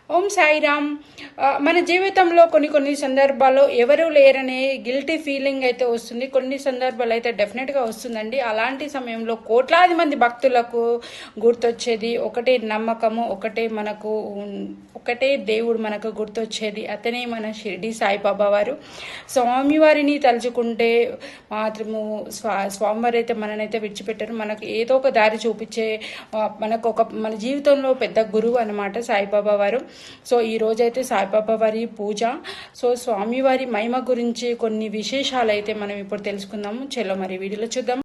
ఓం సాయిరామ్. మన జీవితంలో కొన్ని సందర్భాల్లో ఎవరు లేరనే గిల్టీ ఫీలింగ్ అయితే వస్తుంది. కొన్ని సందర్భాలు అయితే డెఫినెట్గా వస్తుందండి. అలాంటి సమయంలో కోట్లాది మంది భక్తులకు గుర్తొచ్చేది ఒకటే నమ్మకము, ఒకటే దేవుడు మనకు గుర్తొచ్చేది. అతనే మన షిరిడి సాయిబాబా వారు. స్వామివారిని తలుచుకుంటే మాత్రము స్వామివారు అయితే మననైతే విడిచిపెట్టారు. మనకు ఏదో ఒక దారి చూపించే మన జీవితంలో పెద్ద గురువు అనమాట సాయిబాబా వారు. సో ఈ రోజైతే సాయిబాబా వారి పూజ. సో స్వామివారి మహిమ గురించి కొన్ని విశేషాలు అయితే మనం ఇప్పుడు తెలుసుకుందాము. చలో మరి వీడియోలో చూద్దాం.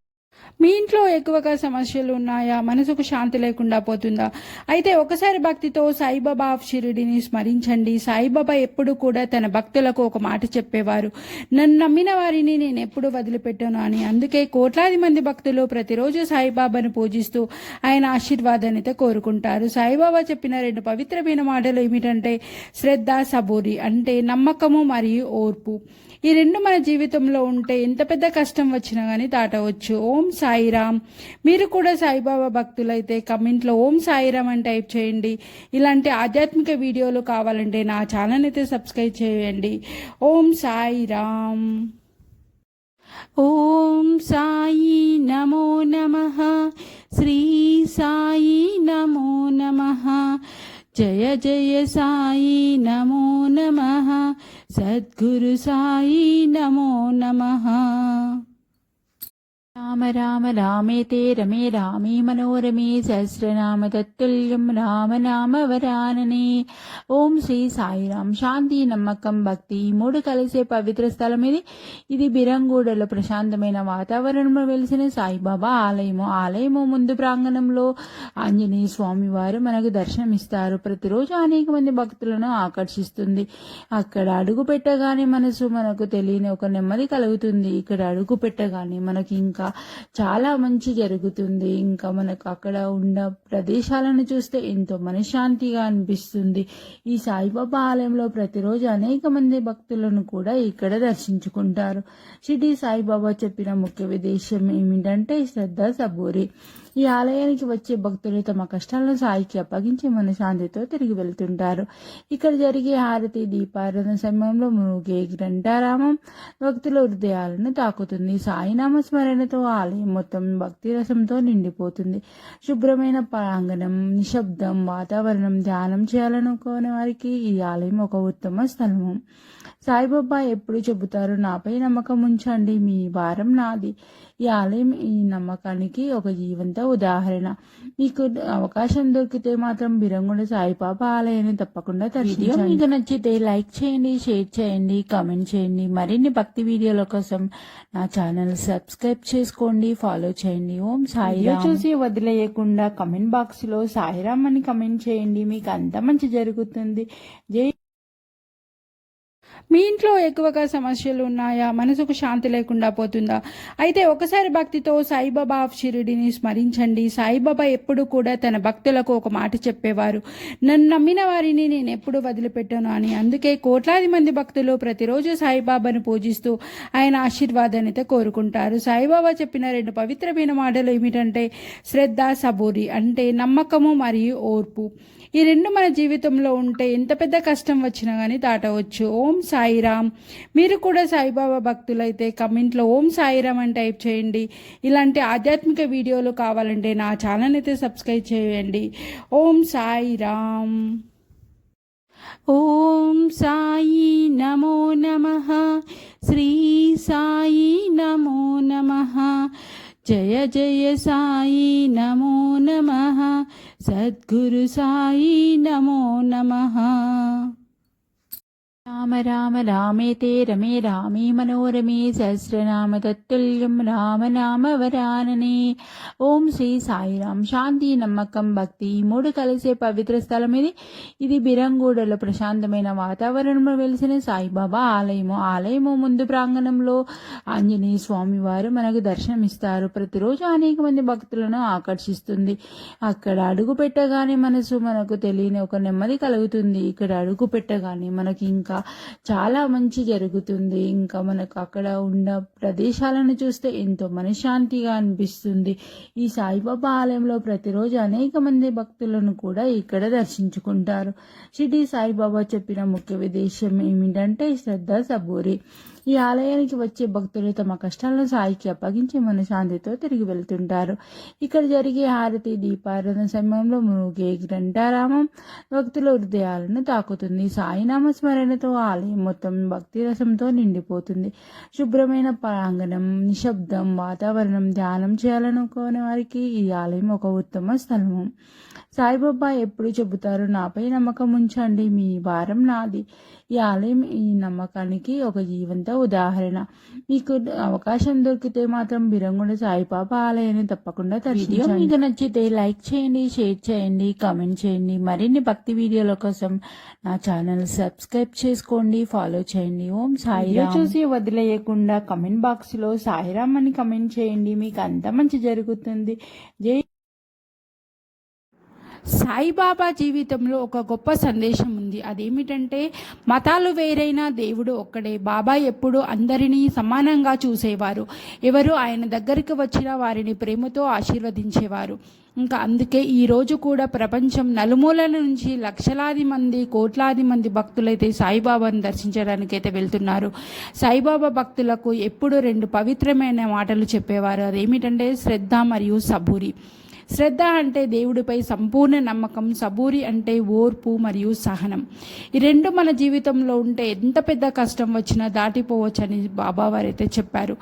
మీ ఇంట్లో ఎక్కువగా సమస్యలు ఉన్నాయా? మనసుకు శాంతి లేకుండా పోతుందా? అయితే ఒకసారి భక్తితో సాయిబాబా ఆఫ్ షిరిడిని స్మరించండి. సాయిబాబా ఎప్పుడు కూడా తన భక్తులకు ఒక మాట చెప్పేవారు, నన్ను నమ్మిన వారిని నేను ఎప్పుడు వదిలిపెట్టాను అని. అందుకే కోట్లాది మంది భక్తులు ప్రతిరోజు సాయిబాబాను పూజిస్తూ ఆయన ఆశీర్వాదాన్ని కోరుకుంటారు. సాయిబాబా చెప్పిన 2 పవిత్రమైన మాటలు ఏమిటంటే శ్రద్ధ, సబూరి, అంటే నమ్మకము మరియు ఓర్పు. ఈ 2 మన జీవితంలో ఉంటే ఎంత పెద్ద కష్టం వచ్చినా కానీ దాటవచ్చు. ఓం సాయిరామ్. మీరు కూడా సాయిబాబా భక్తులైతే కమెంట్లో ఓం సాయిరామ్ అని టైప్ చేయండి. ఇలాంటి ఆధ్యాత్మిక వీడియోలు కావాలంటే నా ఛానల్ అయితే సబ్స్క్రైబ్ చేయండి. ఓం సాయిరామ్. ఓం సాయి నమో నమః. శ్రీ సాయి నమో నమః. జయ జయ సాయి నమో నమః. సద్గురు సాయి నమో నమః. రామ రామ రామేతే రమే రామే మనోరమే సహస్రనామ తత్తుల్యం రామ నామ వరాననే. ఓం శ్రీ సాయిరామ్. శాంతి, నమ్మకం, భక్తి 3 కలిసే పవిత్ర స్థలం ఇది. ఇది బిరంగూడలో ప్రశాంతమైన వాతావరణంలో వెలిసిన సాయిబాబా ఆలయము ముందు ప్రాంగణంలో ఆంజనేయ స్వామి వారు మనకు దర్శనమిస్తారు. ప్రతిరోజు అనేక మంది భక్తులను ఆకర్షిస్తుంది. అక్కడ అడుగు పెట్టగానే మనకు తెలియని ఒక నెమ్మది కలుగుతుంది. ఇక్కడ అడుగు పెట్టగానే మనకి ఇంకా చాలా మంచి జరుగుతుంది. ఇంకా మనకు అక్కడ ఉన్న ప్రదేశాలను చూస్తే ఎంతో మనశ్శాంతిగా అనిపిస్తుంది. ఈ సాయిబాబా ఆలయంలో ప్రతిరోజు అనేక మంది భక్తులను కూడా ఇక్కడ దర్శించుకుంటారు. షిరిడి సాయిబాబా చెప్పిన ముఖ్య ఉద్దేశం ఏమిటంటే శ్రద్ధ, సబూరి. ఈ ఆలయానికి వచ్చే భక్తులు తమ కష్టాలను సాయికి అప్పగించి మనశ్శాంతితో తిరిగి వెళ్తుంటారు. ఇక్కడ జరిగే హారతి, దీపారాధన సమయంలో మృగే గ్రంథారామం భక్తుల హృదయాలను తాకుతుంది. సాయినామ స్మరణతో ఆలయం మొత్తం భక్తి రసంతో నిండిపోతుంది. శుభ్రమైన ప్రాంగణం, నిశ్శబ్దం వాతావరణం, ధ్యానం చేయాలనుకునే వారికి ఈ ఆలయం ఒక ఉత్తమ స్థలము. సాయిబాబా ఎప్పుడు చెబుతారు, నాపై నమ్మకం ఉంచండి, మీ భారం నాది. ఈ ఆలయం ఈ నమ్మకానికి ఒక జీవంత ఉదాహరణ. మీకు అవకాశం దొరికితే మాత్రం బిరంగుండ సాయిబాబా ఆలయాన్ని తప్పకుండా దర్శించండి. మీకు నచ్చితే లైక్ చేయండి, షేర్ చేయండి, కామెంట్ చేయండి. మరిన్ని భక్తి వీడియోల కోసం నా ఛానల్ సబ్స్క్రైబ్ చేసుకోండి, ఫాలో చేయండి. ఓం సాయిరామ్. చూసి వదిలేయకుండా కమెంట్ బాక్స్ లో సాయిరామ్ అని కమెంట్ చేయండి. మీకు అంత మంచి జరుగుతుంది. జై. మీ ఇంట్లో ఎక్కువగా సమస్యలు ఉన్నాయా? మనసుకు శాంతి లేకుండా పోతుందా? అయితే ఒకసారి భక్తితో సాయిబాబా ఆఫ్ షిరిడిని స్మరించండి. సాయిబాబా ఎప్పుడు కూడా తన భక్తులకు ఒక మాట చెప్పేవారు, నన్ను నమ్మిన వారిని నేను ఎప్పుడు వదిలిపెట్టాను అని. అందుకే కోట్లాది మంది భక్తులు ప్రతిరోజు సాయిబాబాను పూజిస్తూ ఆయన ఆశీర్వాదాన్ని కోరుకుంటారు. సాయిబాబా చెప్పిన 2 పవిత్రమైన మాటలు ఏమిటంటే శ్రద్ధ, సబూరి, అంటే నమ్మకము మరియు ఓర్పు. ఈ 2 మన జీవితంలో ఉంటే ఎంత పెద్ద కష్టం వచ్చినా కానీ దాటవచ్చు. ఓం సాయిరామ్. మీరు కూడా సాయిబాబా భక్తులైతే కమెంట్లో ఓం సాయిరామ్ అని టైప్ చేయండి. ఇలాంటి ఆధ్యాత్మిక వీడియోలు కావాలంటే నా ఛానల్ అయితే సబ్స్క్రైబ్ చేయండి. ఓం సాయిరామ్. ఓం సాయి నమో నమః. శ్రీ సాయి నమో నమః. జయ జయ సాయి నమో నమః. సద్గురు సాయి నమో నమః. రామ రామ రామేతే రమే రామే మనోరమే సహస్రనామ తత్తుల్యం రామ నామ వరాననే. ఓం శ్రీ సాయిరామ్. శాంతి, నమ్మకం, భక్తి 3 కలిసే పవిత్ర స్థలం ఇది. ఇది బిరంగూడలో ప్రశాంతమైన వాతావరణంలో వెలిసిన సాయిబాబా ఆలయము ముందు ప్రాంగణంలో ఆంజనేయ స్వామి వారు మనకు దర్శనమిస్తారు. ప్రతిరోజు అనేక మంది భక్తులను ఆకర్షిస్తుంది. అక్కడ అడుగు పెట్టగానే మనకు తెలియని ఒక నెమ్మది కలుగుతుంది. ఇక్కడ అడుగు పెట్టగానే మనకి ఇంకా చాలా మంచి జరుగుతుంది. ఇంకా మనకు అక్కడ ఉన్న ప్రదేశాలను చూస్తే ఎంతో మనశ్శాంతిగా అనిపిస్తుంది. ఈ సాయిబాబా ఆలయంలో ప్రతిరోజు అనేక మంది భక్తులను కూడా ఇక్కడ దర్శించుకుంటారు. షిరిడి సాయిబాబా చెప్పిన ముఖ్య ఉద్దేశం ఏమిటంటే శ్రద్ధ, సబూరి. ఈ ఆలయానికి వచ్చే భక్తులు తమ కష్టాలను సాయికి అప్పగించి మనశ్శాంతితో తిరిగి వెళ్తుంటారు. ఇక్కడ జరిగే హారతి, దీపారాధన సమయంలో మురుగే ఘంటారామం భక్తుల హృదయాలను తాకుతుంది. సాయినామ స్మరణతో ఆలయం మొత్తం భక్తి రసంతో నిండిపోతుంది. శుభ్రమైన ప్రాంగణం, నిశ్శబ్దం వాతావరణం, ధ్యానం చేయాలనుకునే వారికి ఈ ఆలయం ఒక ఉత్తమ స్థలము. సాయిబాబా ఎప్పుడు చెబుతారు, నాపై నమ్మకం ఉంచండి, మీ భారం నాది. ఈ ఆలయం ఈ నమ్మకానికి ఒక జీవంత ఉదాహరణ. మీకు అవకాశం దొరికితే మాత్రం బిరంగుండ సాయిబాబా ఆలయాన్ని తప్పకుండా వీడియో మీకు నచ్చితే లైక్ చేయండి, షేర్ చేయండి, కామెంట్ చేయండి. మరిన్ని భక్తి వీడియోల కోసం నా ఛానల్ సబ్స్క్రైబ్ చేసుకోండి, ఫాలో చేయండి. ఓం సాయిరామ్. చూసి వదిలేయకుండా కమెంట్ బాక్స్ లో సాయిరామ్ అని కమెంట్ చేయండి. మీకు అంత మంచి జరుగుతుంది. జై సాయిబాబా జీవితంలో ఒక గొప్ప సందేశం ఉంది. అదేమిటంటే మతాలు వేరైనా దేవుడు ఒక్కడే. బాబా ఎప్పుడు అందరినీ సమానంగా చూసేవారు. ఎవరు ఆయన దగ్గరికి వచ్చినా వారిని ప్రేమతో ఆశీర్వదించేవారు. ఇంకా అందుకే ఈరోజు కూడా ప్రపంచం నలుమూలల నుంచి లక్షలాది మంది, కోట్లాది మంది భక్తులైతే సాయిబాబాను దర్శించడానికైతే వెళ్తున్నారు. సాయిబాబా భక్తులకు ఎప్పుడు 2 పవిత్రమైన మాటలు చెప్పేవారు. అదేమిటంటే శ్రద్ధ మరియు సబూరి. శ్రద్ధ అంటే దేవుడిపై సంపూర్ణ నమ్మకం, సబూరి అంటే ఓర్పు మరియు సహనం. ఈ 2 మన జీవితంలో ఉంటే ఎంత పెద్ద కష్టం వచ్చినా దాటిపోవచ్చని బాబా వారైతే చెప్పారు.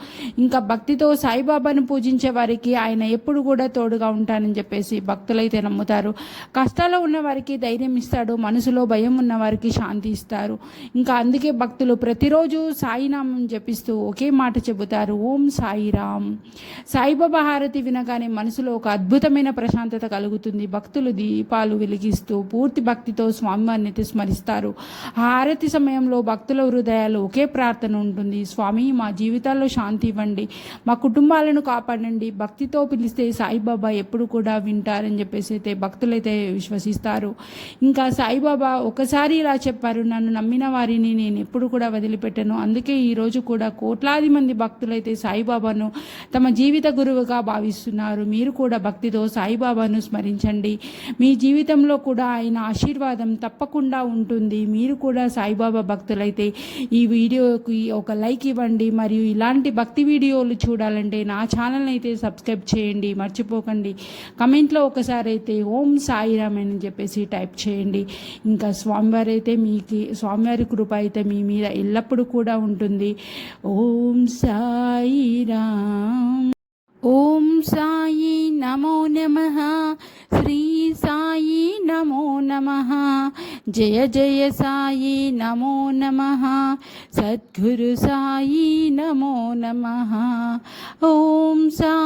ఇంకా భక్తితో సాయిబాబాను పూజించే వారికి ఆయన ఎప్పుడు కూడా తోడుగా ఉంటానని చెప్పేసి భక్తులైతే నమ్ముతారు. కష్టాల్లో ఉన్న వారికి ధైర్యం ఇస్తాడు, మనసులో భయం ఉన్న వారికి శాంతి ఇస్తారు. ఇంకా అందుకే భక్తులు ప్రతిరోజు సాయినామం జపిస్తూ ఒకే మాట చెబుతారు, ఓం సాయిరామ్. సాయిబాబా హారతి వినగానే మనసులో ఒక అద్భుతమైన ప్రశాంతత కలుగుతుంది. భక్తులు దీపాలు వెలిగిస్తూ పూర్తి భక్తితో స్వామివారిని స్మరిస్తారు. హారతి సమయంలో భక్తుల హృదయాలు ఒకే ప్రార్థన ఉంటుంది, స్వామి మా జీవితాల్లో శాంతి ఇవ్వండి, మా కుటుంబాలను కాపాడండి. భక్తితో పిలిస్తే సాయిబాబా ఎప్పుడు కూడా వింటారని చెప్పేసి అయితే భక్తులైతే విశ్వసిస్తారు. ఇంకా సాయిబాబా ఒకసారి ఇలా చెప్పారు, నన్ను నమ్మిన వారిని నేను ఎప్పుడు కూడా వదిలిపెట్టను. అందుకే ఈరోజు కూడా కోట్లాది మంది భక్తులైతే సాయిబాబాను తమ జీవిత గురువుగా భావిస్తున్నారు. మీరు కూడా భక్తితో సాయిబాబాను స్మరించండి. మీ జీవితంలో కూడా ఆయన ఆశీర్వాదం తప్పకుండా ఉంటుంది. మీరు కూడా సాయిబాబా భక్తులైతే ఈ వీడియోకి ఒక లైక్ ఇవ్వండి. మరియు ఇలాంటి భక్తి వీడియోలు చూడాలంటే నా ఛానల్ అయితే సబ్స్క్రైబ్ చేయండి, మర్చిపోకండి. కమెంట్లో ఒకసారి అయితే ఓం సాయిరామ్ అని చెప్పేసి టైప్ చేయండి. ఇంకా స్వామివారి కృప అయితే మీ మీద ఎల్లప్పుడూ కూడా ఉంటుంది. ఓం సాయిరామ్. ఓం సాయి నమో నమః. శ్రీ సాయి నమో నమః. జయ జయ సాయి నమో నమః. సద్గురు సాయి నమో నమః. ఓం సాయి.